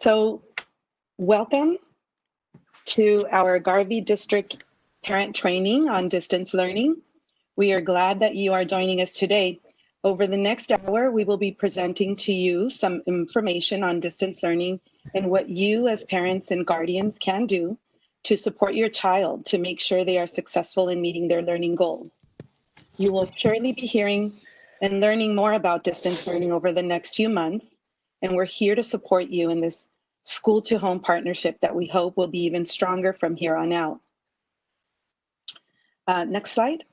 So welcome to our Garvey District Parent Training on Distance Learning. We are glad that you are joining us today. Over the next hour, we will be presenting to you some information on distance learning and what you as parents and guardians can do to support your child to make sure they are successful in meeting their learning goals. You will surely be hearing and learning more about distance learning over the next few months, and we're here to support you in this school-to-home partnership that we hope will be even stronger from here on out. Next slide.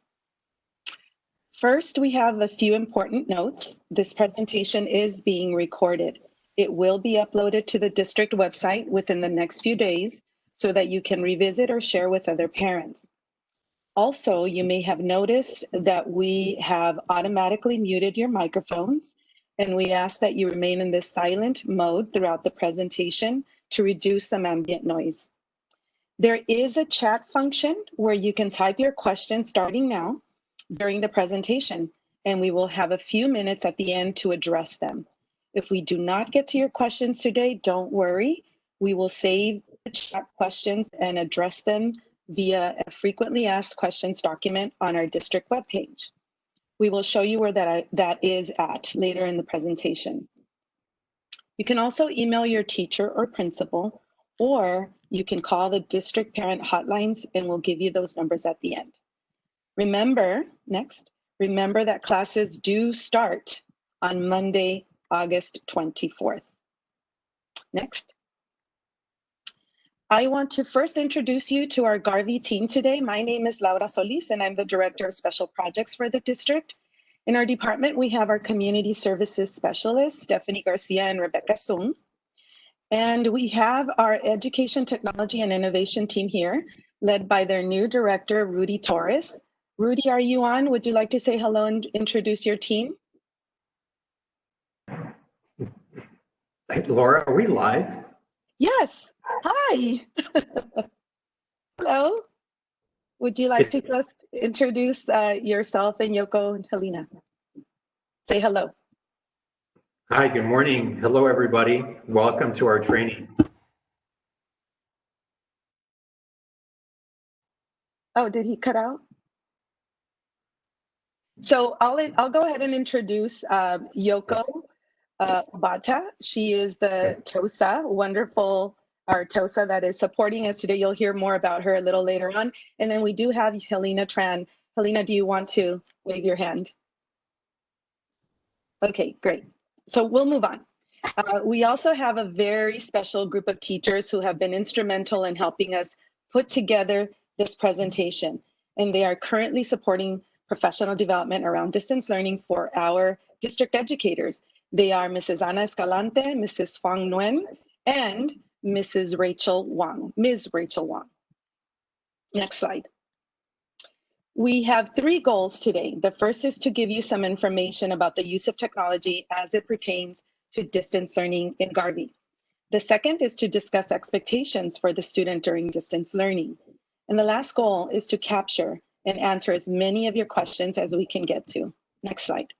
First, we have a few important notes. This presentation is being recorded. It will be uploaded to the district website within the next few days so that you can revisit or share with other parents. Also, you may have noticed that we have automatically muted your microphones, and we ask that you remain in this silent mode throughout the presentation to reduce some ambient noise. There is a chat function where you can type your questions starting now during the presentation, and we will have a few minutes at the end to address them. If we do not get to your questions today, don't worry. We will save the chat questions and address them via a frequently asked questions document on our district webpage. We will show you where that is at later in the presentation. You can also email your teacher or principal, or you can call the district parent hotlines and we'll give you those numbers at the end. Remember that classes do start on Monday, August 24th. Next. I want to first introduce you to our Garvey team today. My name is Laura Solis, and I'm the Director of Special Projects for the district. In our department, we have our Community Services Specialists, Stephanie Garcia and Rebecca Sung. And we have our Education, Technology, and Innovation team here, led by their new director, Rudy Torres. Rudy, are you on? Would you like to say hello and introduce your team? Hey, Laura, are we live? Yes. Hi. Hello. Would you like to just introduce yourself and Yoko and Helena? Say hello. Hi, good morning. Hello, everybody. Welcome to our training. Oh, did he cut out? So I'll go ahead and introduce Yoko Bata. She is the TOSA, wonderful, our TOSA that is supporting us today. You'll hear more about her a little later on. And then we do have Helena Tran. Helena, do you want to wave your hand? Okay, great. So we'll move on. We also have a very special group of teachers who have been instrumental in helping us put together this presentation. And they are currently supporting professional development around distance learning for our district educators. They are Mrs. Ana Escalante, Mrs. Fang Nguyen, and Mrs. Rachel Wang, Ms. Rachel Wang. Next slide. We have three goals today. The first is to give you some information about the use of technology as it pertains to distance learning in Garvey. The second is to discuss expectations for the student during distance learning. And the last goal is to capture and answer as many of your questions as we can get to. Next slide.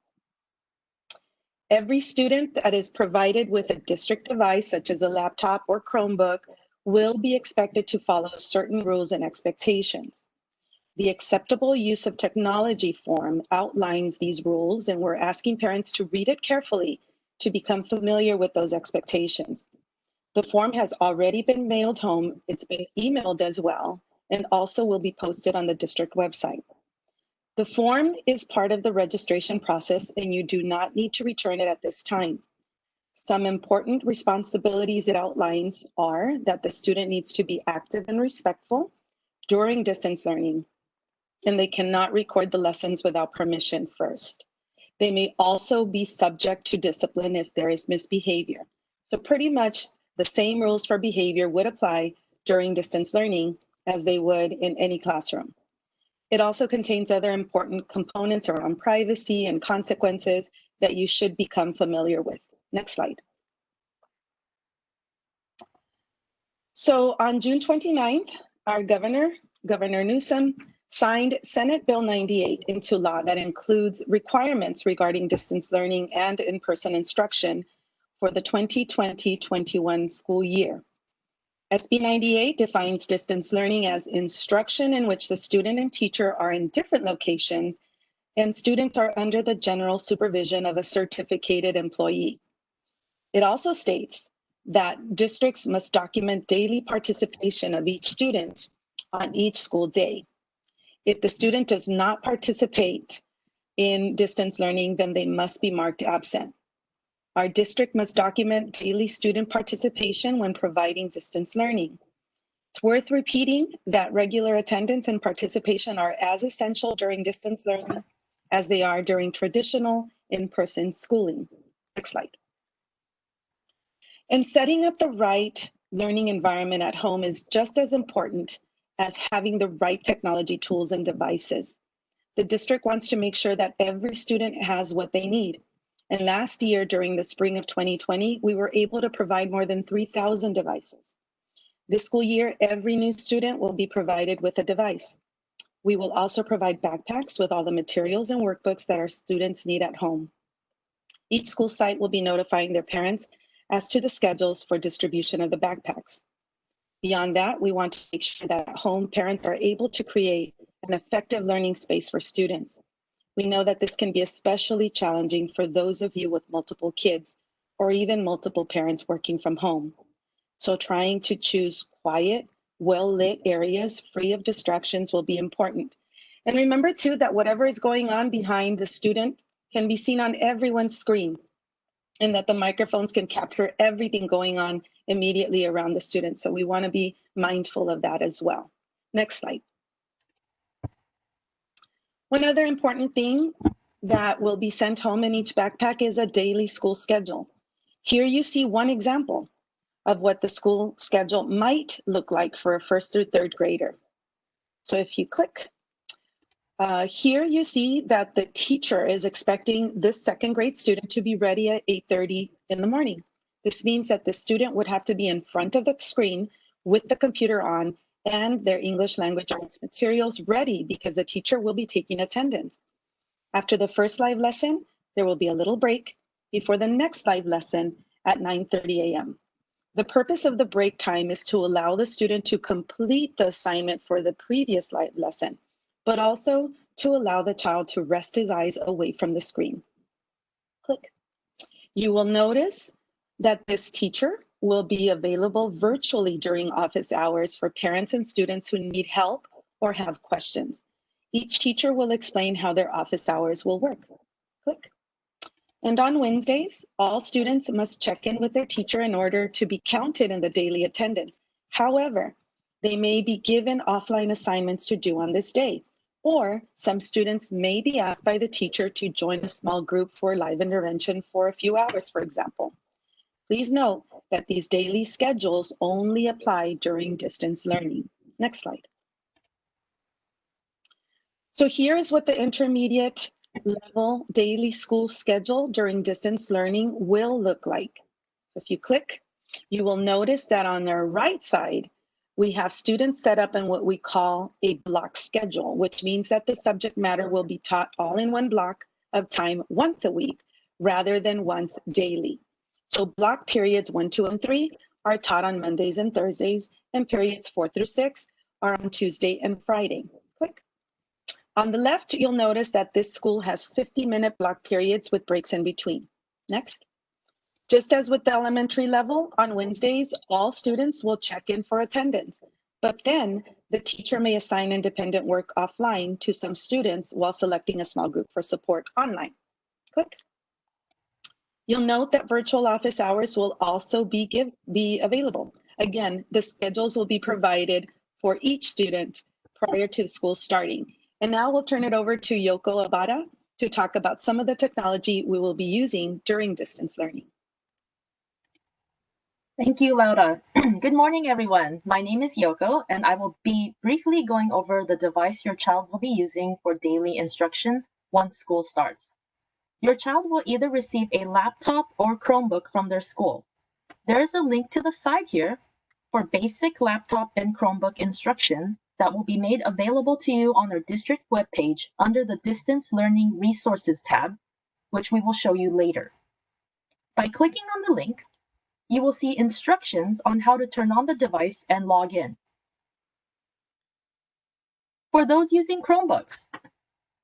Every student that is provided with a district device, such as a laptop or Chromebook, will be expected to follow certain rules and expectations. The acceptable use of technology form outlines these rules, and we're asking parents to read it carefully to become familiar with those expectations. The form has already been mailed home. It's been emailed as well, and also will be posted on the district website. The form is part of the registration process, and you do not need to return it at this time. Some important responsibilities it outlines are that the student needs to be active and respectful during distance learning, and they cannot record the lessons without permission first. They may also be subject to discipline if there is misbehavior. So pretty much the same rules for behavior would apply during distance learning as they would in any classroom. It also contains other important components around privacy and consequences that you should become familiar with. Next slide. So on June 29th, our Governor Newsom, signed Senate Bill 98 into law that includes requirements regarding distance learning and in-person instruction for the 2020-21 school year. SB 98 defines distance learning as instruction in which the student and teacher are in different locations and students are under the general supervision of a certificated employee. It also states that districts must document daily participation of each student on each school day. If the student does not participate in distance learning, then they must be marked absent. Our district must document daily student participation when providing distance learning. It's worth repeating that regular attendance and participation are as essential during distance learning as they are during traditional in-person schooling. Next slide. And setting up the right learning environment at home is just as important as having the right technology tools and devices. The district wants to make sure that every student has what they need. And last year, during the spring of 2020, we were able to provide more than 3,000 devices. This school year, every new student will be provided with a device. We will also provide backpacks with all the materials and workbooks that our students need at home. Each school site will be notifying their parents as to the schedules for distribution of the backpacks. Beyond that, we want to make sure that at home parents are able to create an effective learning space for students. We know that this can be especially challenging for those of you with multiple kids or even multiple parents working from home. So trying to choose quiet, well-lit areas free of distractions will be important. And remember too that whatever is going on behind the student can be seen on everyone's screen, and that the microphones can capture everything going on immediately around the student. So we want to be mindful of that as well. Next slide. One other important thing that will be sent home in each backpack is a daily school schedule. Here you see one example of what the school schedule might look like for a first through third grader. So if you click, here you see that the teacher is expecting this second grade student to be ready at 8:30 in the morning. This means that the student would have to be in front of the screen with the computer on and their English language arts materials ready because the teacher will be taking attendance. After the first live lesson, there will be a little break before the next live lesson at 9:30 a.m. The purpose of the break time is to allow the student to complete the assignment for the previous live lesson, but also to allow the child to rest his eyes away from the screen. Click. You will notice that this teacher will be available virtually during office hours for parents and students who need help or have questions. Each teacher will explain how their office hours will work. Click. And on Wednesdays, all students must check in with their teacher in order to be counted in the daily attendance. However, they may be given offline assignments to do on this day, or some students may be asked by the teacher to join a small group for live intervention for a few hours, for example. Please note that these daily schedules only apply during distance learning. Next slide. So here is what the intermediate level daily school schedule during distance learning will look like. So if you click, you will notice that on the right side, we have students set up in what we call a block schedule, which means that the subject matter will be taught all in one block of time once a week rather than once daily. So block periods 1, 2, and 3 are taught on Mondays and Thursdays, and periods 4 through 6 are on Tuesday and Friday. Click. On the left, you'll notice that this school has 50-minute block periods with breaks in between. Next. Just as with the elementary level, on Wednesdays, all students will check in for attendance, but then the teacher may assign independent work offline to some students while selecting a small group for support online. Click. You'll note that virtual office hours will also be available. Again, the schedules will be provided for each student prior to the school starting. And now we'll turn it over to Yoko Abada to talk about some of the technology we will be using during distance learning. Thank you, Laura. Good morning, everyone. My name is Yoko, and I will be briefly going over the device your child will be using for daily instruction once school starts. Your child will either receive a laptop or Chromebook from their school. There is a link to the side here for basic laptop and Chromebook instruction that will be made available to you on our district webpage under the Distance Learning Resources tab, which we will show you later. By clicking on the link, you will see instructions on how to turn on the device and log in. For those using Chromebooks,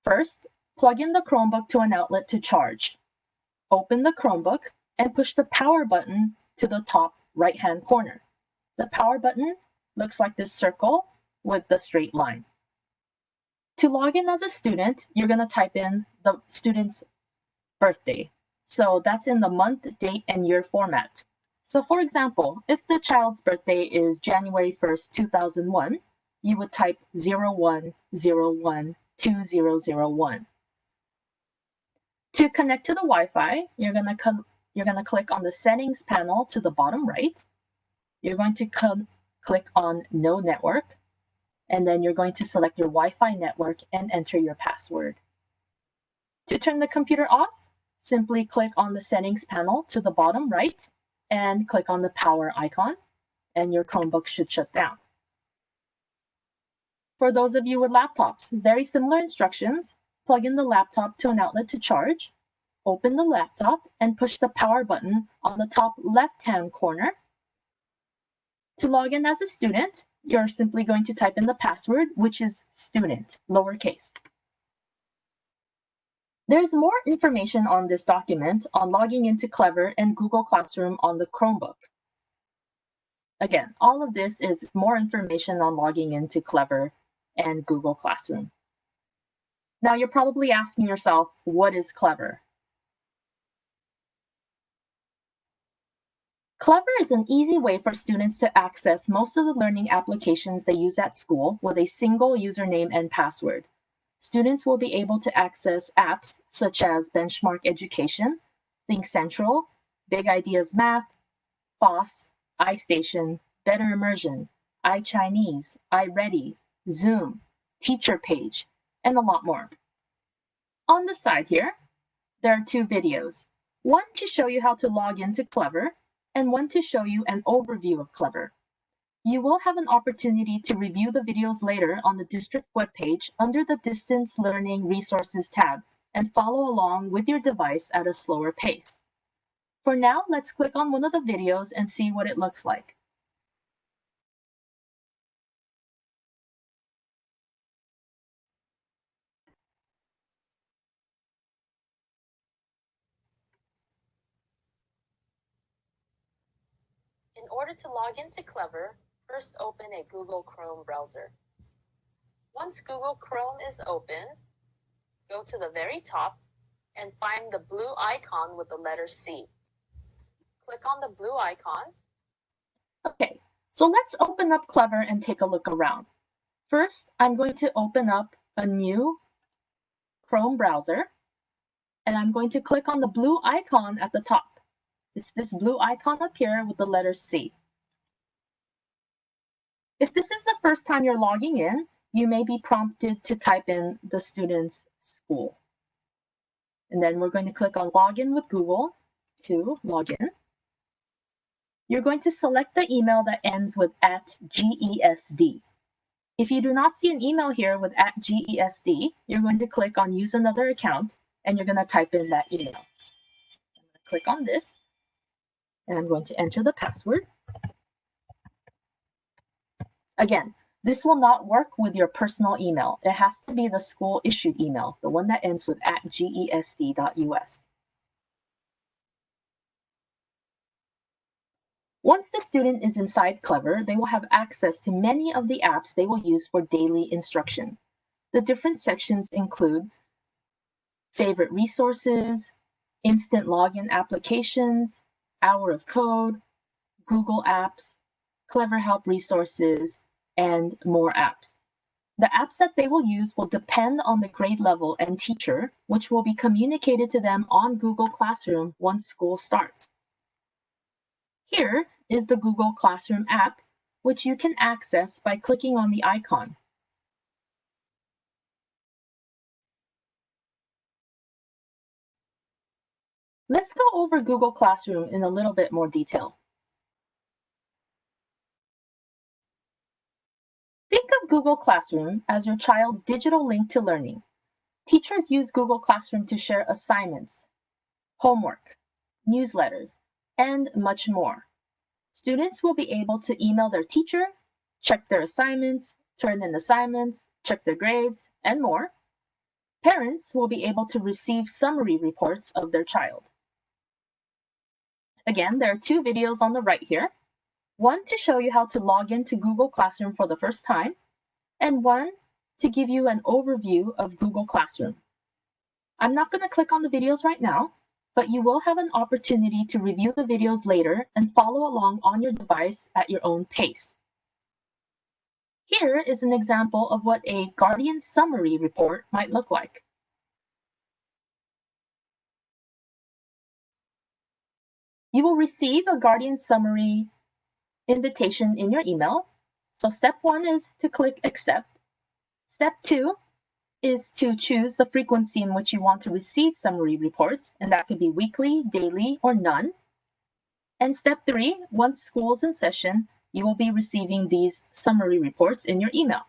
first, plug in the Chromebook to an outlet to charge. Open the Chromebook and push the power button to the top right-hand corner. The power button looks like this circle with the straight line. To log in as a student, you're going to type in the student's birthday. So that's in the month, date, and year format. So for example, if the child's birthday is January 1st, 2001, you would type 01012001. To connect to the Wi-Fi, you're going to click on the settings panel to the bottom right. You're going to click on No Network, and then you're going to select your Wi-Fi network and enter your password. To turn the computer off, simply click on the settings panel to the bottom right and click on the power icon, and your Chromebook should shut down. For those of you with laptops, very similar instructions. Plug in the laptop to an outlet to charge, open the laptop, and push the power button on the top left-hand corner. To log in as a student, you're simply going to type in the password, which is student, lowercase. There's more information on this document on logging into Clever and Google Classroom on the Chromebook. Again, all of this is more information on logging into Clever and Google Classroom. Now you're probably asking yourself, what is Clever? Clever is an easy way for students to access most of the learning applications they use at school with a single username and password. Students will be able to access apps such as Benchmark Education, Think Central, Big Ideas Math, FOSS, iStation, Better Immersion, iChinese, iReady, Zoom, Teacher Page, and a lot more. On the side here, there are two videos, one to show you how to log into Clever and one to show you an overview of Clever. You will have an opportunity to review the videos later on the district webpage under the Distance Learning Resources tab and follow along with your device at a slower pace. For now, let's click on one of the videos and see what it looks like. In order to log into Clever, first open a Google Chrome browser. Once Google Chrome is open, go to the very top and find the blue icon with the letter C. Click on the blue icon. Okay, so let's open up Clever and take a look around. First, I'm going to open up a new Chrome browser, and I'm going to click on the blue icon at the top. It's this blue icon up here with the letter C. If this is the first time you're logging in, you may be prompted to type in the student's school. And then we're going to click on Login with Google to log in. You're going to select the email that ends with @GESD. If you do not see an email here with @GESD, you're going to click on Use Another Account, and you're going to type in that email. I'm going to click on this, and I'm going to enter the password. Again, this will not work with your personal email. It has to be the school issued email, the one that ends with @gesd.us. Once the student is inside Clever, they will have access to many of the apps they will use for daily instruction. The different sections include favorite resources, instant login applications, Hour of Code, Google Apps, Clever Help resources, and more apps. The apps that they will use will depend on the grade level and teacher, which will be communicated to them on Google Classroom once school starts. Here is the Google Classroom app, which you can access by clicking on the icon. Let's go over Google Classroom in a little bit more detail. Think of Google Classroom as your child's digital link to learning. Teachers use Google Classroom to share assignments, homework, newsletters, and much more. Students will be able to email their teacher, check their assignments, turn in assignments, check their grades, and more. Parents will be able to receive summary reports of their child. Again, there are two videos on the right here. One to show you how to log into Google Classroom for the first time, and one to give you an overview of Google Classroom. I'm not going to click on the videos right now, but you will have an opportunity to review the videos later and follow along on your device at your own pace. Here is an example of what a Guardian Summary report might look like. You will receive a Guardian Summary invitation in your email. So step 1 is to click accept. Step 2 is to choose the frequency in which you want to receive summary reports, and that could be weekly, daily, or none. And step 3, once school is in session, you will be receiving these summary reports in your email.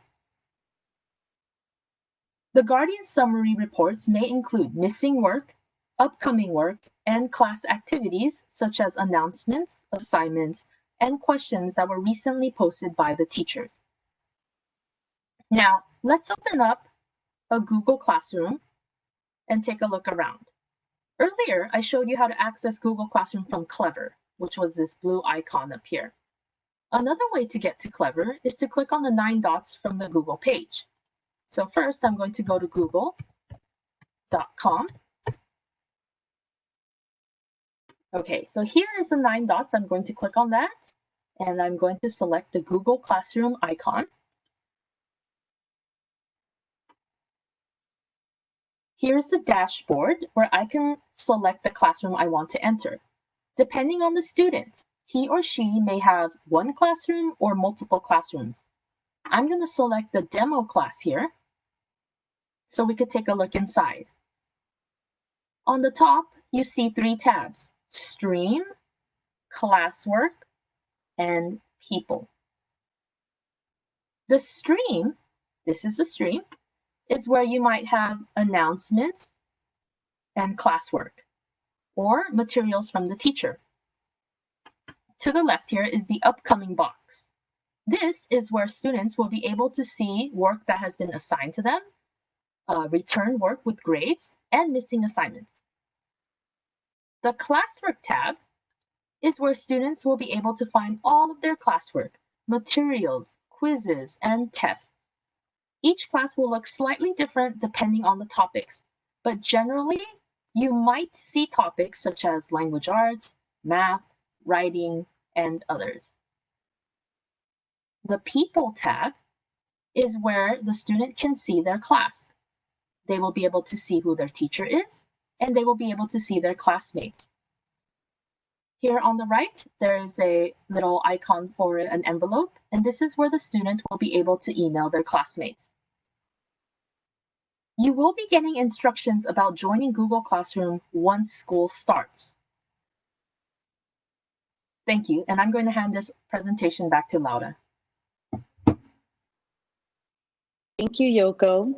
The Guardian Summary reports may include missing work, upcoming work, and class activities such as announcements, assignments, and questions that were recently posted by the teachers. Now, let's open up a Google Classroom and take a look around. Earlier, I showed you how to access Google Classroom from Clever, which was this blue icon up here. Another way to get to Clever is to click on the 9 dots from the Google page. So first, I'm going to go to google.com. Okay, so here is the 9 dots. I'm going to click on that, and I'm going to select the Google Classroom icon. Here's the dashboard where I can select the classroom I want to enter. Depending on the student, he or she may have one classroom or multiple classrooms. I'm going to select the demo class here so we could take a look inside. On the top, you see 3 tabs: Stream, Classwork, and People. The stream, this is the stream, is where you might have announcements and classwork or materials from the teacher. To the left here is the upcoming box. This is where students will be able to see work that has been assigned to them, return work with grades, and missing assignments. The classwork tab is where students will be able to find all of their classwork, materials, quizzes, and tests. Each class will look slightly different depending on the topics, but generally, you might see topics such as language arts, math, writing, and others. The People tab is where the student can see their class. They will be able to see who their teacher is, and they will be able to see their classmates. Here on the right, there is a little icon for an envelope, and this is where the student will be able to email their classmates. You will be getting instructions about joining Google Classroom once school starts. Thank you, and I'm going to hand this presentation back to Laura. Thank you, Yoko.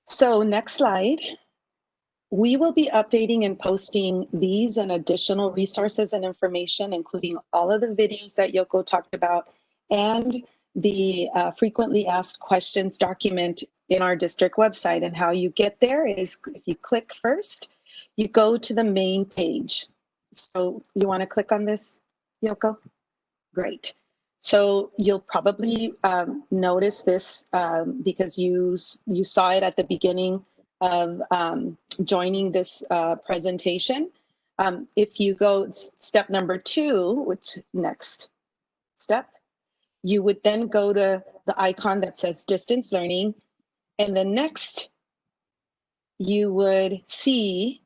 So next slide. We will be updating and posting these and additional resources and information, including all of the videos that Yoko talked about and the frequently asked questions document in our district website. And how you get there is if you click first, you go to the main page. So you want to click on this, Yoko? Great. So you'll probably notice this because you saw it at the beginning of joining this presentation. If you go step number 2, which next step, you would then go to the icon that says distance learning, and the next you would see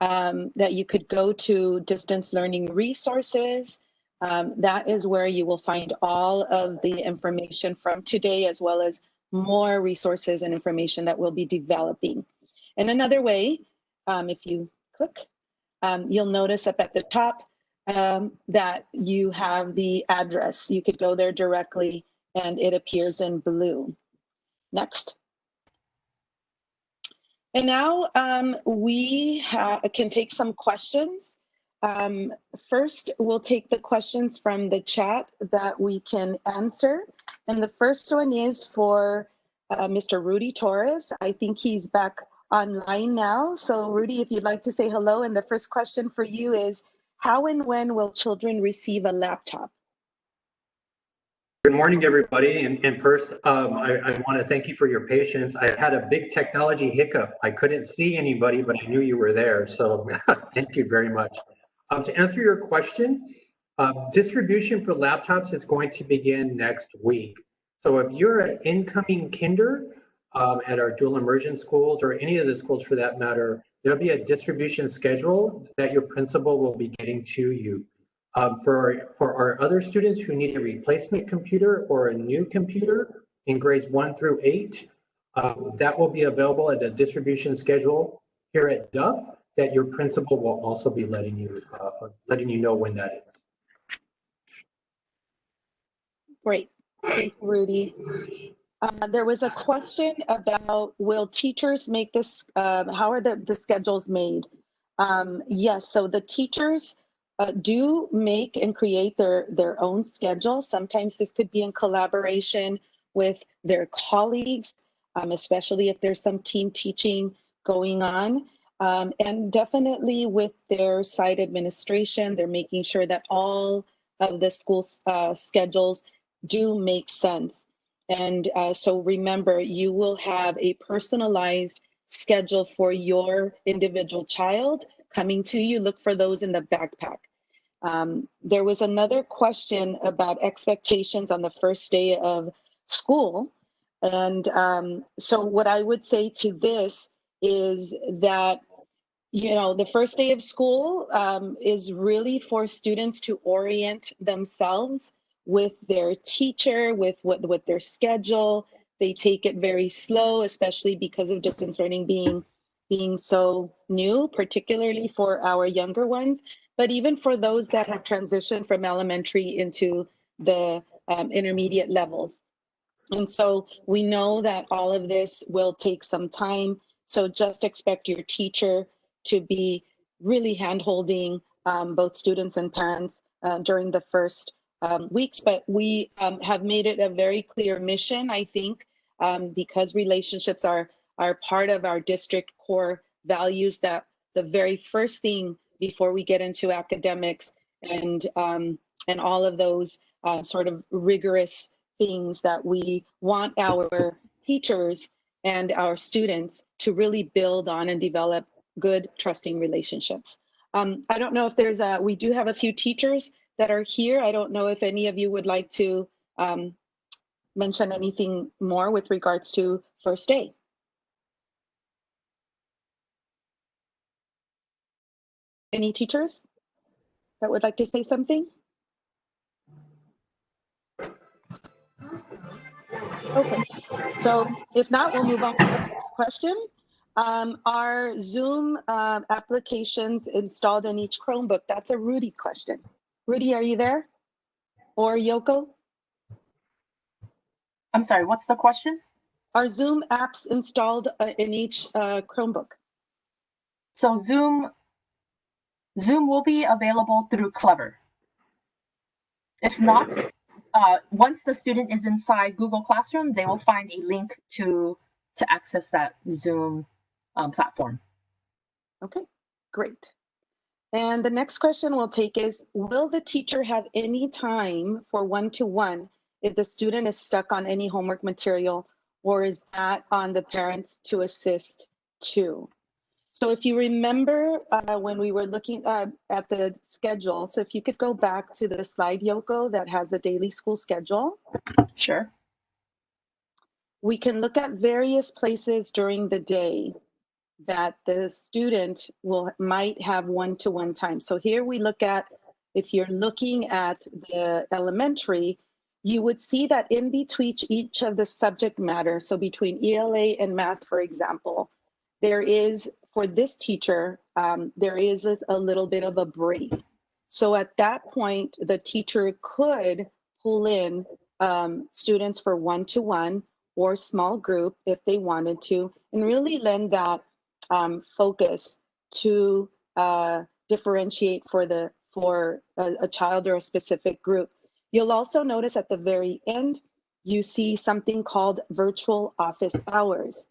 that you could go to distance learning resources. That is where you will find all of the information from today, as well as more resources and information that we'll be developing. And another way, if you click, you'll notice up at the top that you have the address. You could go there directly and it appears in blue. Next. And now we can take some questions First, we'll take the questions from the chat that we can answer. And the first one is for Mr. Rudy Torres. I think he's back online now. So Rudy, if you'd like to say hello. And the first question for you is, how and when will children receive a laptop? Good morning, everybody. And first, I want to thank you for your patience. I had a big technology hiccup. I couldn't see anybody, but I knew you were there. So thank you very much. To answer your question, distribution for laptops is going to begin next week. So if you're an incoming kinder at our dual immersion schools or any of the schools for that matter, there'll be a distribution schedule that your principal will be getting to you. For our other students who need a replacement computer or a new computer in grades 1 through 8, that will be available at the distribution schedule here at Duff that your principal will also be letting you know when that is. Great, thank you, Rudy. There was a question about, will teachers make this, how are the schedules made? Yes, so the teachers do make and create their own schedule. Sometimes this could be in collaboration with their colleagues, especially if there's some team teaching going on. And definitely with their site administration, they're making sure that all of the school schedules do make sense. And so remember, you will have a personalized schedule for your individual child coming to you. Look for those in the backpack. There was another question about expectations on the first day of school. And so what I would say to this is that, you know, the first day of school is really for students to orient themselves with their teacher, with their schedule. They take it very slow, especially because of distance learning being so new, particularly for our younger ones, but even for those that have transitioned from elementary into the intermediate levels. And so we know that all of this will take some time. So just expect your teacher to be really hand-holding both students and parents during the first weeks. But we have made it a very clear mission, I think, because relationships are part of our district core values, that the very first thing before we get into academics and all of those sort of rigorous things, that we want our teachers and our students to really build on and develop good, trusting relationships. I don't know if there's we do have a few teachers that are here. I don't know if any of you would like to mention anything more with regards to first day. Any teachers that would like to say something? Okay, so if not, we'll move on to the next question. Are Zoom applications installed in each Chromebook? That's a Rudy question. Rudy, are you there? Or Yoko? I'm sorry, what's the question? Are Zoom apps installed in each Chromebook? So Zoom will be available through Clever. If not, once the student is inside Google Classroom, they will find a link to access that Zoom platform. Okay, great. And the next question we'll take is, will the teacher have any time for one-to-one if the student is stuck on any homework material, or is that on the parents to assist too? So if you remember when we were looking at the schedule, so if you could go back to the slide, Yoko, that has the daily school schedule. Sure. We can look at various places during the day that the student might have one-to-one time. So here we look at, if you're looking at the elementary, you would see that in between each of the subject matter, so between ELA and math, for example, there is, for this teacher, there is a little bit of a break. So at that point, the teacher could pull in students for one-to-one or small group if they wanted to, and really lend that focus to differentiate for a child or a specific group. You'll also notice at the very end, you see something called virtual office hours.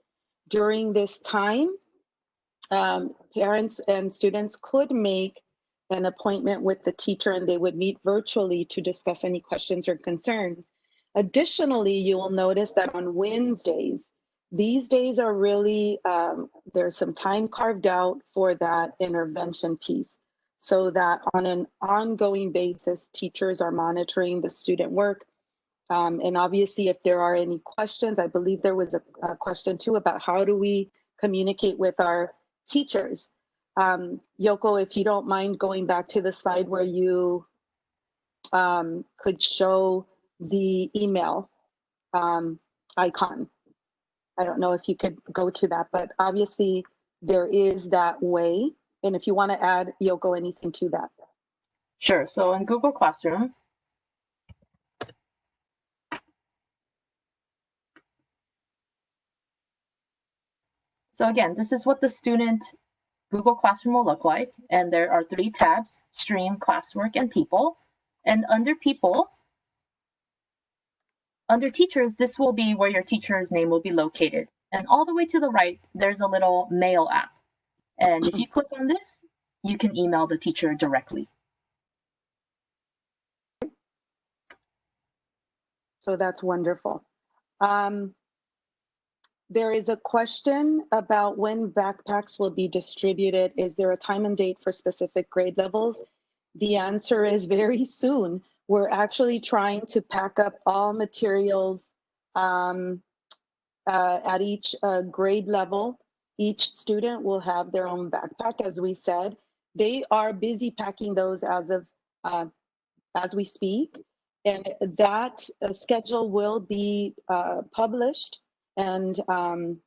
During this time, parents and students could make an appointment with the teacher and they would meet virtually to discuss any questions or concerns. Additionally, you will notice that on Wednesdays, these days are really, there's some time carved out for that intervention piece so that on an ongoing basis, teachers are monitoring the student work. And obviously, if there are any questions, I believe there was a question too about how do we communicate with our teachers. Yoko, if you don't mind going back to the slide where you could show the email icon. I don't know if you could go to that, but obviously there is that way. And if you want to add, Yoko, anything to that. Sure. So in Google Classroom, so again, this is what the student Google Classroom will look like. And there are 3 tabs: Stream, Classwork, and People. And under People, under Teachers, this will be where your teacher's name will be located. And all the way to the right, there's a little Mail app. And if you click on this, you can email the teacher directly. So that's wonderful. There is a question about when backpacks will be distributed. Is there a time and date for specific grade levels? The answer is very soon. We're actually trying to pack up all materials at each grade level. Each student will have their own backpack, as we said. They are busy packing those as we speak, and that schedule will be published, and all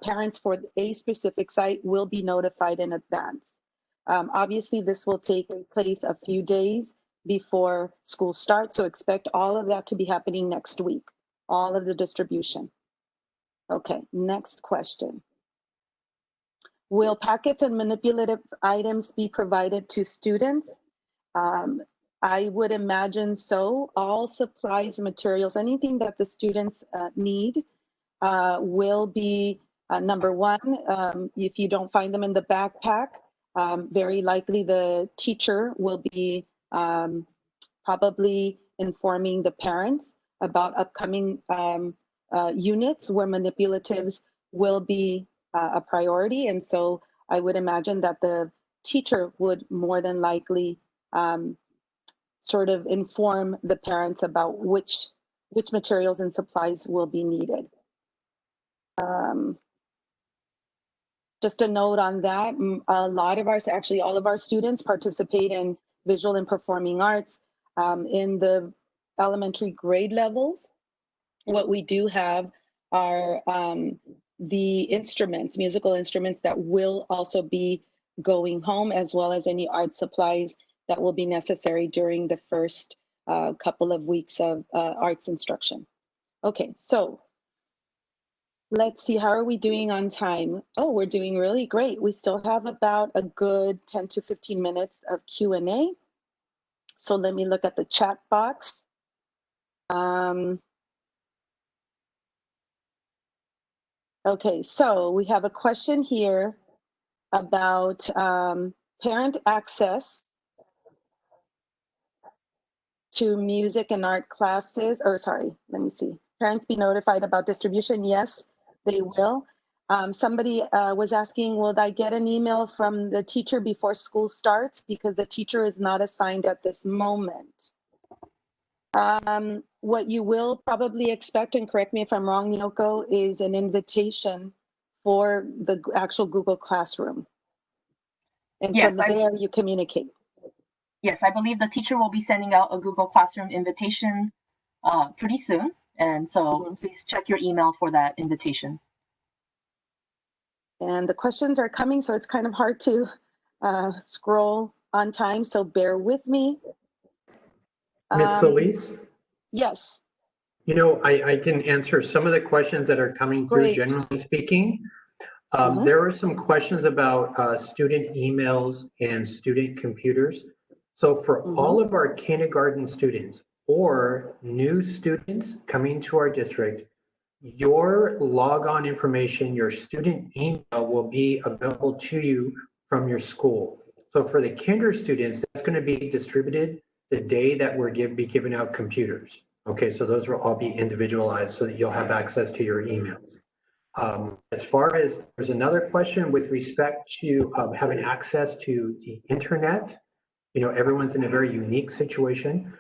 parents for a specific site will be notified in advance. Obviously, this will take place a few days before school starts, so expect all of that to be happening next week, all of the distribution. Okay, next question. Will packets and manipulative items be provided to students? I would imagine so. All supplies, materials, anything that the students need will be, number one, if you don't find them in the backpack, very likely the teacher will be probably informing the parents about upcoming units where manipulatives will be a priority. And so I would imagine that the teacher would more than likely sort of inform the parents about which materials and supplies will be needed. Just a note on that, a lot of actually all of our students participate in visual and performing arts in the elementary grade levels. What we do have are the instruments, musical instruments that will also be going home, as well as any art supplies that will be necessary during the first couple of weeks of arts instruction. Okay, so let's see, how are we doing on time? Oh, we're doing really great. We still have about a good 10 to 15 minutes of Q&A. So let me look at the chat box. Okay, so we have a question here about parent access to music and art classes, or sorry, let me see. Parents be notified about distribution? Yes, they will. Somebody was asking, will I get an email from the teacher before school starts? Because the teacher is not assigned at this moment. What you will probably expect, and correct me if I'm wrong, Yoko, is an invitation for the actual Google Classroom. And Yes, from there, you communicate. Yes, I believe the teacher will be sending out a Google Classroom invitation pretty soon. And so please check your email for that invitation. And the questions are coming, so it's kind of hard to scroll on time, so bear with me. Ms. Solis? Yes. You know, I can answer some of the questions that are coming through, Great. generally speaking. There are some questions about student emails and student computers. So for all of our kindergarten students or new students coming to our district, your logon information, your student email will be available to you from your school. So for the kinder students, that's going to be distributed the day that we're be giving out computers. Okay, so those will all be individualized so that you'll have access to your emails. As far as, there's another question with respect to having access to the internet. You know, everyone's in a very unique situation.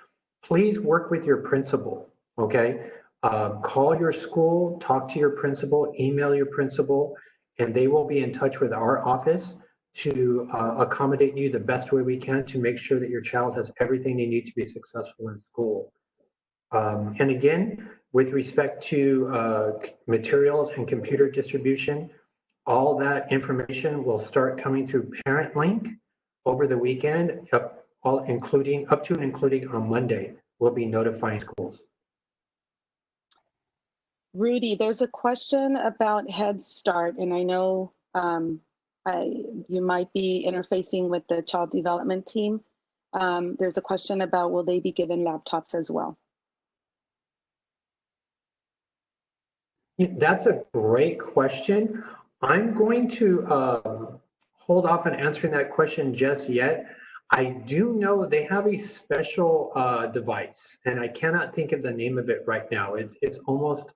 Please work with your principal, okay? Call your school, talk to your principal, email your principal, and they will be in touch with our office to accommodate you the best way we can to make sure that your child has everything they need to be successful in school. And again, with respect to materials and computer distribution, all that information will start coming through Parent Link over the weekend, up to and including on Monday. We'll be notifying schools. Rudy, there's a question about Head Start, and I know you might be interfacing with the child development team. There's a question about, will they be given laptops as well? That's a great question. I'm going to hold off on answering that question just yet. I do know they have a special device, and I cannot think of the name of it right now. It's almost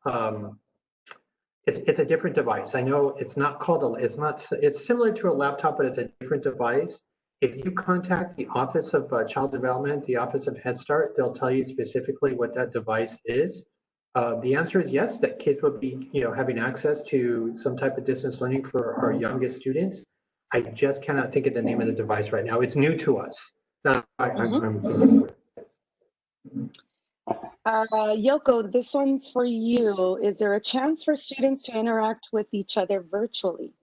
it's a different device. I know it's not called it's similar to a laptop, but it's a different device. If you contact the Office of Child Development, the Office of Head Start, they'll tell you specifically what that device is. The answer is yes, that kids will be, having access to some type of distance learning for our youngest students. I just cannot think of the name of the device right now. It's new to us. Yoko, this one's for you. Is there a chance for students to interact with each other virtually?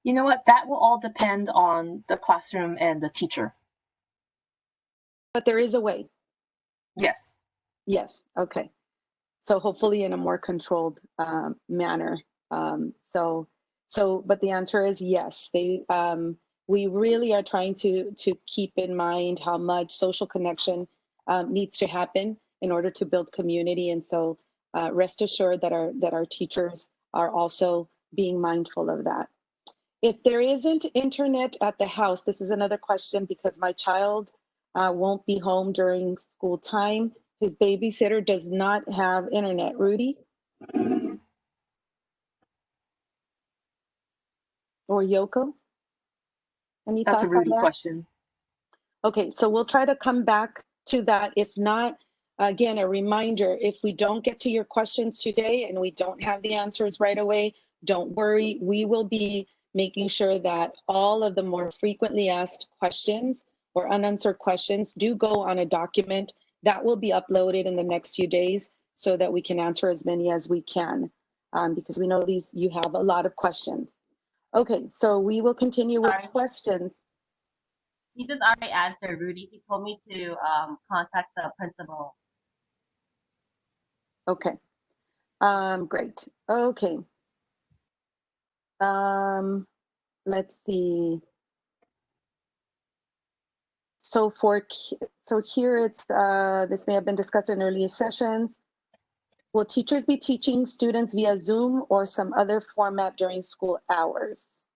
You know what? That will all depend on the classroom and the teacher. But there is a way. Yes. Yes. Okay. So hopefully in a more controlled manner. But the answer is yes. We really are trying to keep in mind how much social connection needs to happen in order to build community. And so rest assured that our teachers are also being mindful of that. If there isn't internet at the house, this is another question because my child won't be home during school time. His babysitter does not have internet. Rudy? Or Yoko? Any That's thoughts a Rudy on that? question. Okay, so we'll try to come back to that. If not, again, a reminder, if we don't get to your questions today and we don't have the answers right away, don't worry. We will be making sure that all of the more frequently asked questions or unanswered questions do go on a document that will be uploaded in the next few days so that we can answer as many as we can, because we know you have a lot of questions. Okay, so we will continue with questions. He just already answered, Rudy. He told me to contact the principal. Okay, great. Okay. Let's see. So here it's, this may have been discussed in earlier sessions. Will teachers be teaching students via Zoom or some other format during school hours?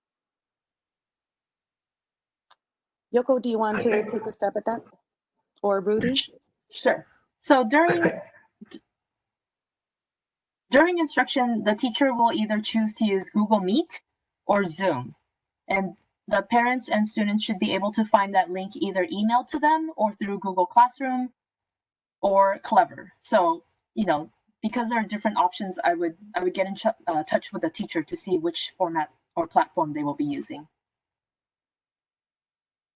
Yoko, do you want to take a step at that? Or Rudy? Sure. So during instruction, the teacher will either choose to use Google Meet or Zoom. And the parents and students should be able to find that link either emailed to them or through Google Classroom or Clever. So, because there are different options, I would get in touch with the teacher to see which format or platform they will be using.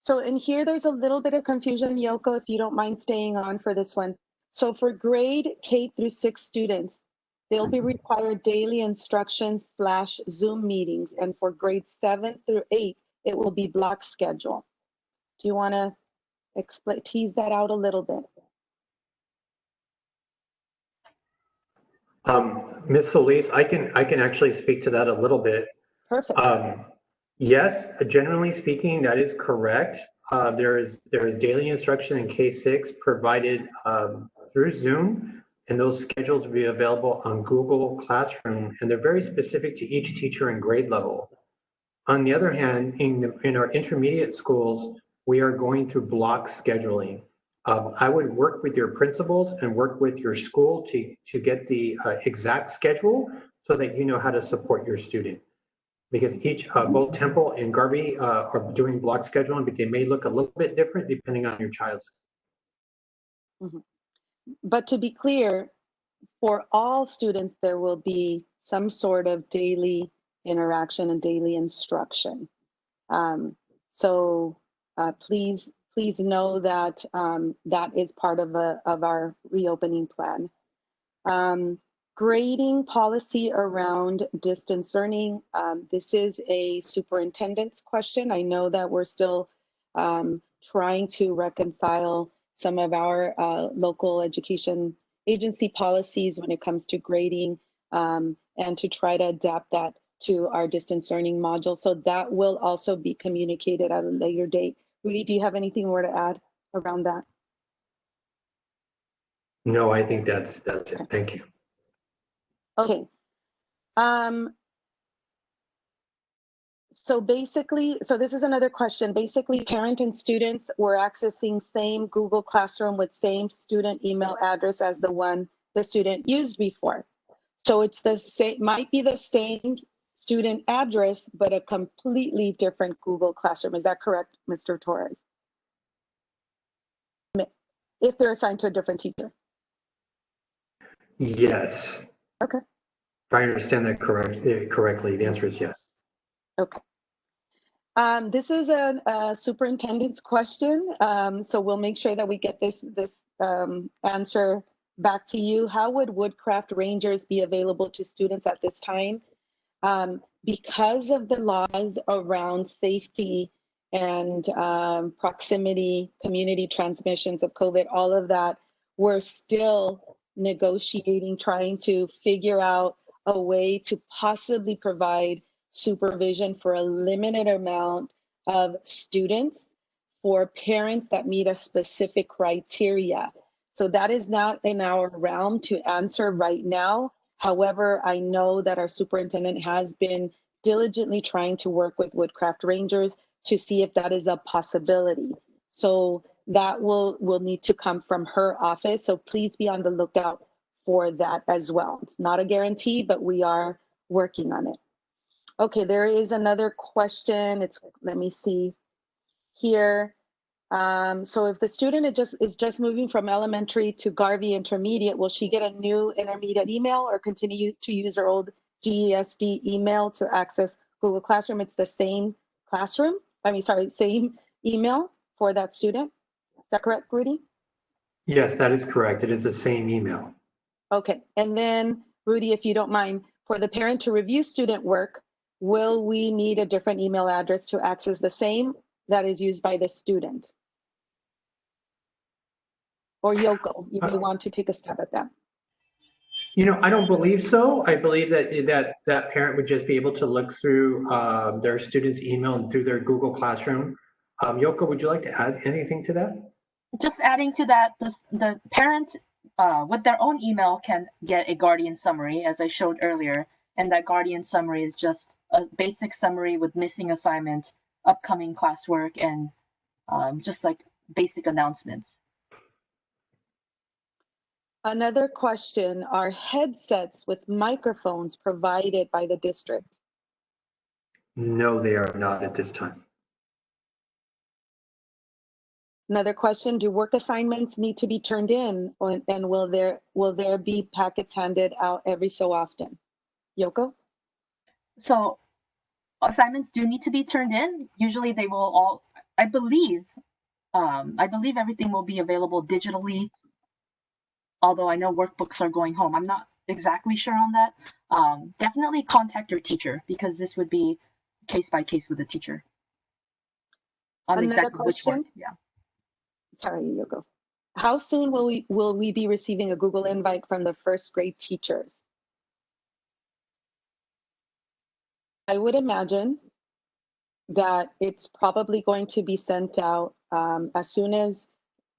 So in here, there's a little bit of confusion, Yoko, if you don't mind staying on for this one. So for grade K through 6 students, they'll be required daily instructions / Zoom meetings. And for grade 7 through 8, it will be block schedule. Do you want to tease that out a little bit? Ms. Solis, I can actually speak to that a little bit. Perfect. Yes, generally speaking, that is correct. There is daily instruction in K-6 provided through Zoom, and those schedules will be available on Google Classroom, and they're very specific to each teacher and grade level. On the other hand, in our intermediate schools, we are going through block scheduling. I would work with your principals and work with your school to get the exact schedule so that you know how to support your student. Because both Temple and Garvey are doing block scheduling, but they may look a little bit different depending on your child's. Mhm. But to be clear, for all students, there will be some sort of daily interaction and daily instruction. So please know that that is part of our reopening plan. Grading policy around distance learning. This is a superintendent's question. I know that we're still trying to reconcile some of our local education agency policies when it comes to grading and to try to adapt that to our distance learning module. So that will also be communicated at a later date. Rudy, do you have anything more to add around that? No, I think that's it. Thank you. Okay. So basically, so this is another question. Basically, parent and students were accessing same Google Classroom with same student email address as the one the student used before. So it's the same, might be the same student address, but a completely different Google Classroom. Is that correct, Mr. Torres? If they're assigned to a different teacher. Yes. Okay. If I understand that correctly, the answer is yes. Okay. This is a superintendent's question, so we'll make sure that we get this answer back to you. How would Woodcraft Rangers be available to students at this time? Because of the laws around safety and proximity, community transmissions of COVID, all of that, we're still negotiating, trying to figure out a way to possibly provide supervision for a limited amount of students for parents that meet a specific criteria. So that is not in our realm to answer right now. However, I know that our superintendent has been diligently trying to work with Woodcraft Rangers to see if that is a possibility. So that will need to come from her office. So please be on the lookout for that as well. It's not a guarantee, but we are working on it. Okay, there is another question. Let me see here. So if the student is just moving from elementary to Garvey Intermediate, will she get a new intermediate email or continue to use her old GESD email to access Google Classroom? It's the same classroom. Same email for that student. Is that correct, Rudy? Yes, that is correct. It is the same email. Okay, and then Rudy, if you don't mind, for the parent to review student work, will we need a different email address to access the same that is used by the student? Or Yoko, you may want to take a stab at that. You know, I don't believe so. I believe that parent would just be able to look through their student's email and through their Google Classroom. Yoko, would you like to add anything to that? Just adding to that, the parent with their own email can get a Guardian summary, as I showed earlier, and that Guardian summary is just a basic summary with missing assignment, upcoming classwork, and just like basic announcements. Another question, are headsets with microphones provided by the district? No, they are not at this time. Another question, do work assignments need to be turned in, and will there be packets handed out every so often? Yoko? So assignments do need to be turned in. Usually they will all, I believe everything will be available digitally, although I know workbooks are going home. I'm not exactly sure on that. Definitely contact your teacher, because this would be case by case with the teacher. Another exactly question? which one. Yeah. Sorry, Yoko. How soon will we be receiving a Google invite from the first grade teachers? I would imagine that it's probably going to be sent out as soon as.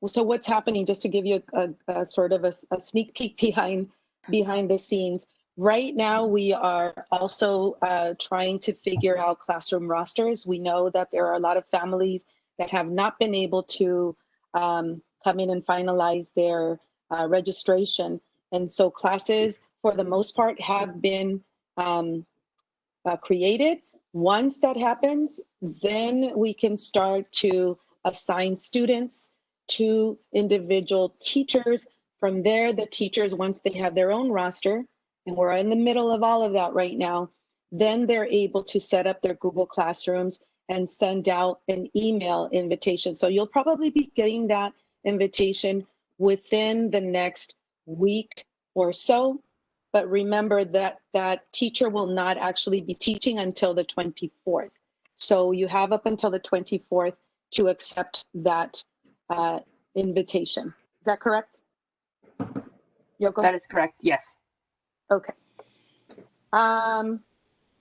So what's happening? Just to give you a sort of a sneak peek behind the scenes. Right now, we are also trying to figure out classroom rosters. We know that there are a lot of families that have not been able to come in and finalize their registration. And so classes, for the most part, have been created. Once that happens, then we can start to assign students to individual teachers. From there, the teachers, once they have their own roster, and we're in the middle of all of that right now, then they're able to set up their Google Classrooms and send out an email invitation. So you'll probably be getting that invitation within the next week or so. But remember that that teacher will not actually be teaching until the 24th. So you have up until the 24th to accept that invitation. Is that correct? Yoko? That is correct, yes. Okay.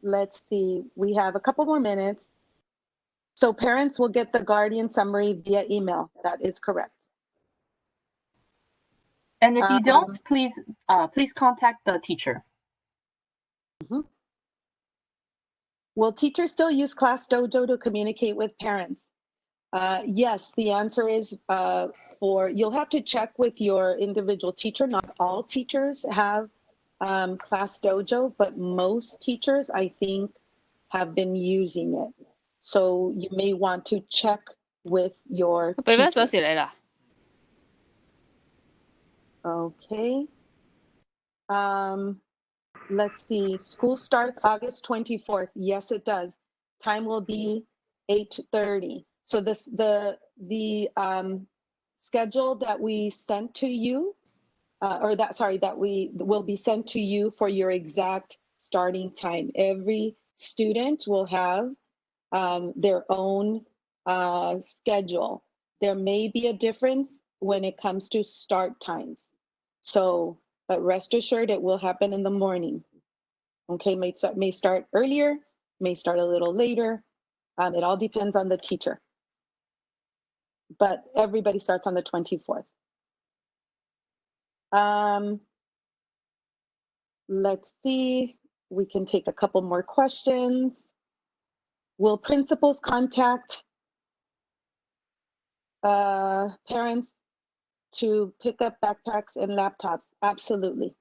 Let's see, we have a couple more minutes. So parents will get the Guardian summary via email. That is correct. And if you don't, please contact the teacher. Will teachers still use Class Dojo to communicate with parents? Yes, the answer is you'll have to check with your individual teacher. Not all teachers have Class Dojo, but most teachers, I think, have been using it. So you may want to check with your teacher. Okay. Let's see, school starts August 24th. Yes, it does. Time will be 8:30. So the schedule that we sent to you, that we will be sent to you for your exact starting time. Every student will have their own schedule. There may be a difference when it comes to start times. So, but rest assured it will happen in the morning. Okay, may start earlier, may start a little later. It all depends on the teacher. But everybody starts on the 24th. Let's see, we can take a couple more questions. Will principals contact parents to pick up backpacks and laptops? Absolutely.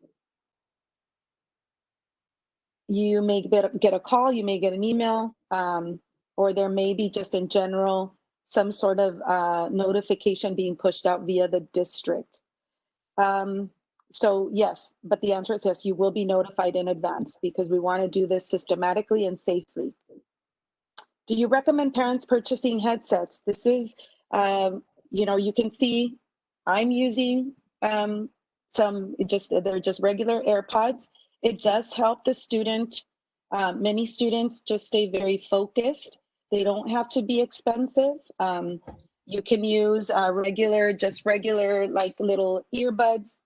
You may get a call, you may get an email, or there may be just in general some sort of notification being pushed out via the district. So yes, but the answer is yes, you will be notified in advance because we want to do this systematically and safely. Do you recommend parents purchasing headsets? This is, you can see I'm using they're just regular AirPods. It does help the student. Many students just stay very focused. They don't have to be expensive. You can use regular like little earbuds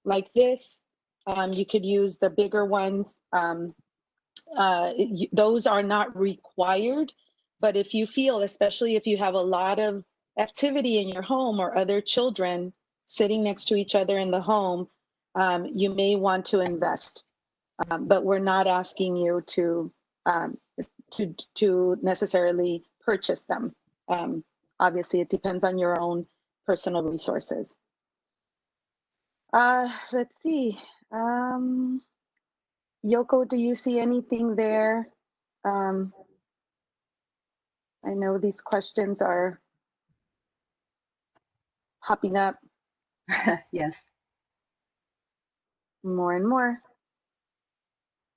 like this. You could use the bigger ones. Those are not required, but if you feel, especially if you have a lot of activity in your home or other children sitting next to each other in the home, you may want to invest. But we're not asking you to necessarily purchase them. Obviously, it depends on your own personal resources. Let's see. Yoko, do you see anything there? I know these questions are popping up. Yes. More and more.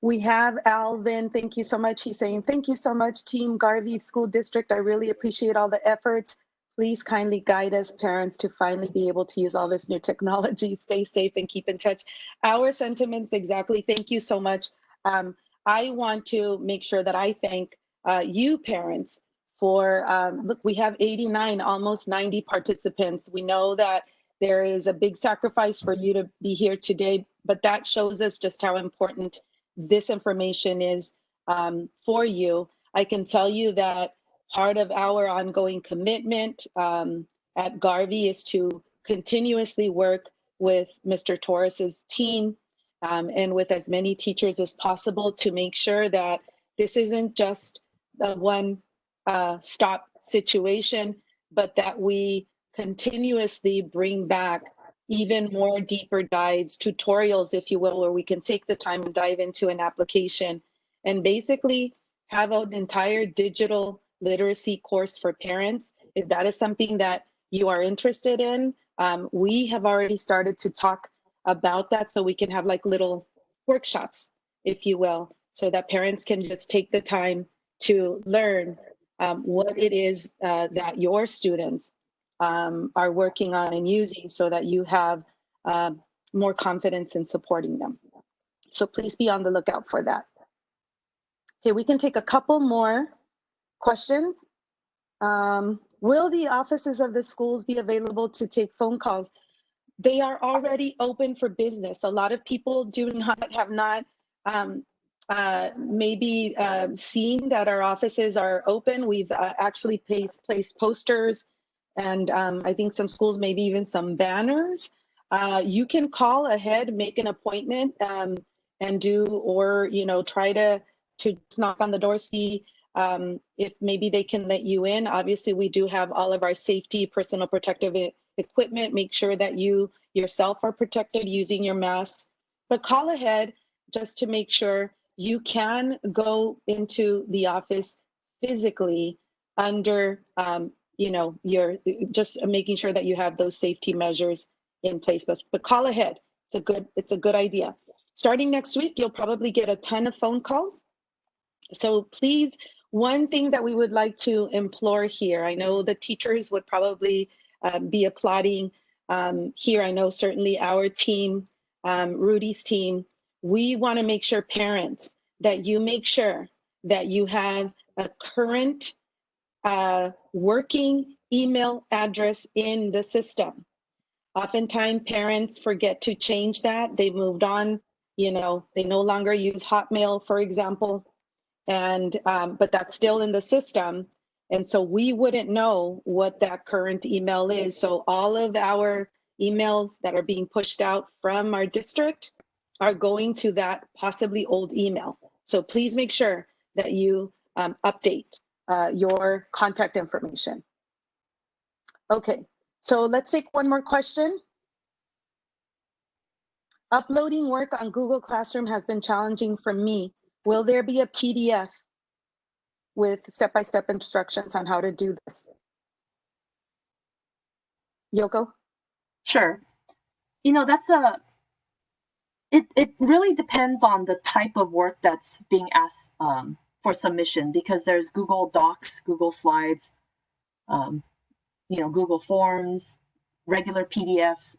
We have Alvin. Thank you so much. He's saying, thank you so much, Team Garvey School District. I really appreciate all the efforts. Please kindly guide us parents to finally be able to use all this new technology. Stay safe and keep in touch. Our sentiments, exactly. Thank you so much. I want to make sure that I thank you parents for, look, we have 89, almost 90 participants. We know that there is a big sacrifice for you to be here today, but that shows us just how important this information is for you. I can tell you that part of our ongoing commitment at Garvey is to continuously work with Mr. Torres's team and with as many teachers as possible to make sure that this isn't just a one stop situation, but that we continuously bring back even more deeper dives, tutorials, if you will, where we can take the time and dive into an application and basically have an entire digital literacy course for parents. If that is something that you are interested in, we have already started to talk about that, so we can have like little workshops, if you will, so that parents can just take the time to learn what it is that your students are working on and using, so that you have more confidence in supporting them. So please be on the lookout for that. Okay, we can take a couple more questions. Will the offices of the schools be available to take phone calls? They are already open for business. A lot of people have not maybe seen that our offices are open. We've actually placed posters, and I think some schools, maybe even some banners. You can call ahead, make an appointment, and do, or try to knock on the door, see if maybe they can let you in. Obviously, we do have all of our safety, personal protective equipment. Make sure that you yourself are protected using your masks, but call ahead just to make sure you can go into the office physically under, you're just making sure that you have those safety measures in place. But call ahead. It's a good idea. Starting next week, you'll probably get a ton of phone calls. So please, one thing that we would like to implore here, I know the teachers would probably be applauding here. I know certainly our team, Rudy's team, we want to make sure, parents, that you make sure that you have a current working email address in the system. Oftentimes parents forget to change that. They moved on, they no longer use Hotmail, for example, and but that's still in the system. And so we wouldn't know what that current email is. So all of our emails that are being pushed out from our district are going to that possibly old email. So please make sure that you update your contact information. Okay, so let's take one more question. Uploading work on Google Classroom has been challenging for me. Will there be a PDF with step-by-step instructions on how to do this? Yoko? Sure. It really depends on the type of work that's being asked for submission, because there's Google Docs, Google Slides, Google Forms, regular PDFs,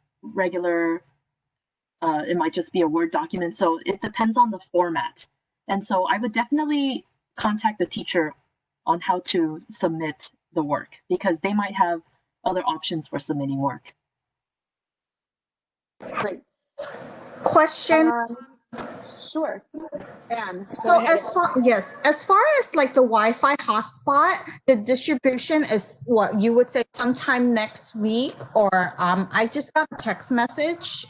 it might just be a Word document. So it depends on the format. And so I would definitely contact the teacher on how to submit the work, because they might have other options for submitting work. Great. Question. Sure. Anne, So as far as like the Wi-Fi hotspot, the distribution is what you would say sometime next week, or I just got a text message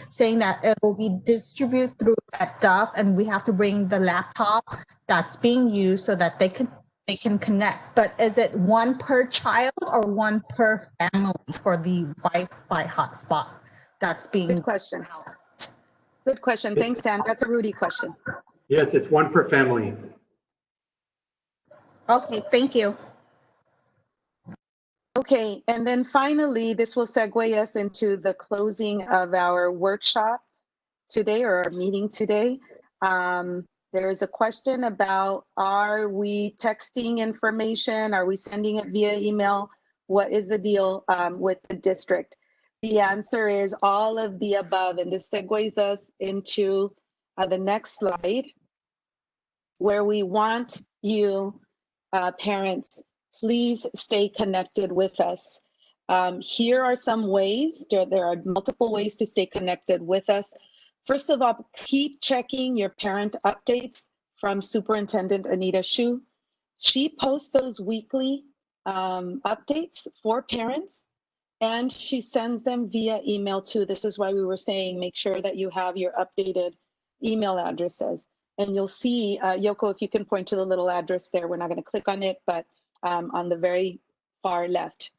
saying that it will be distributed through at Duff, and we have to bring the laptop that's being used so that they can connect. But is it one per child or one per family for the Wi-Fi hotspot that's being? Good question. Good question. Thanks, Sam. That's a Rudy question. Yes, it's one per family. Okay, thank you. Okay, and then finally, this will segue us into the closing of our workshop today, or our meeting today. There is a question about, are we texting information? Are we sending it via email? What is the deal with the district? The answer is all of the above, and this segues us into the next slide, where we want you, parents, please stay connected with us. Here are some ways. There are multiple ways to stay connected with us. First of all, keep checking your parent updates from Superintendent Anita Shu. She posts those weekly updates for parents, and she sends them via email too. This is why we were saying make sure that you have your updated email addresses. And you'll see, Yoko, if you can point to the little address there, we're not going to click on it, but on the very far left.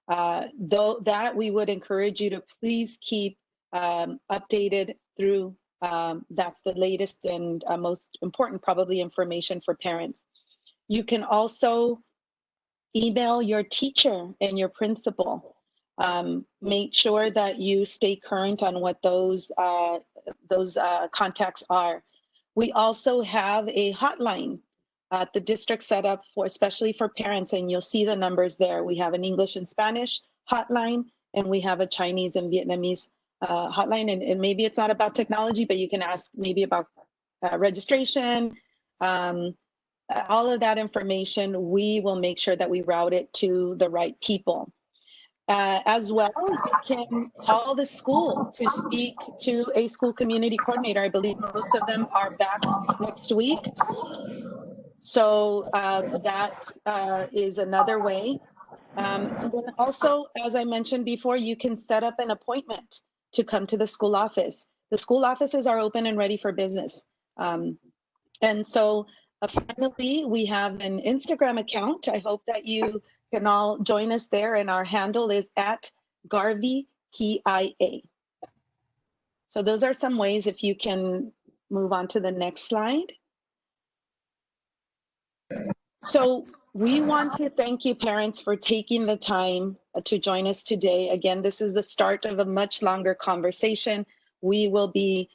Though that we would encourage you to please keep updated through, that's the latest and most important probably information for parents. You can also email your teacher and your principal. Make sure that you stay current on what those contacts are. We also have a hotline at the district set up for, especially for parents, and you'll see the numbers there. We have an English and Spanish hotline, and we have a Chinese and Vietnamese hotline. And maybe it's not about technology, but you can ask maybe about registration, all of that information. We will make sure that we route it to the right people. As well, you can call the school to speak to a school community coordinator. I believe most of them are back next week. So that is another way. And then also, as I mentioned before, you can set up an appointment to come to the school office. The school offices are open and ready for business. And so finally, we have an Instagram account. I hope that you can all join us there, and our handle is @GarveyPIA. So those are some ways. If you can move on to the next slide. So we want to thank you, parents, for taking the time to join us today. Again, this is the start of a much longer conversation. We will be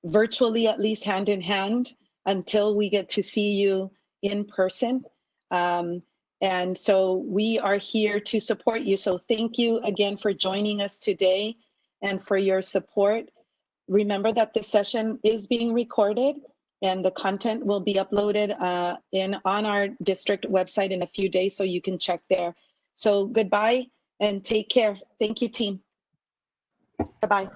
virtually, at least hand in hand, until we get to see you in person. And so we are here to support you. So thank you again for joining us today and for your support. Remember that this session is being recorded, and the content will be uploaded on our district website in a few days, so you can check there. So goodbye and take care. Thank you, team. Bye-bye.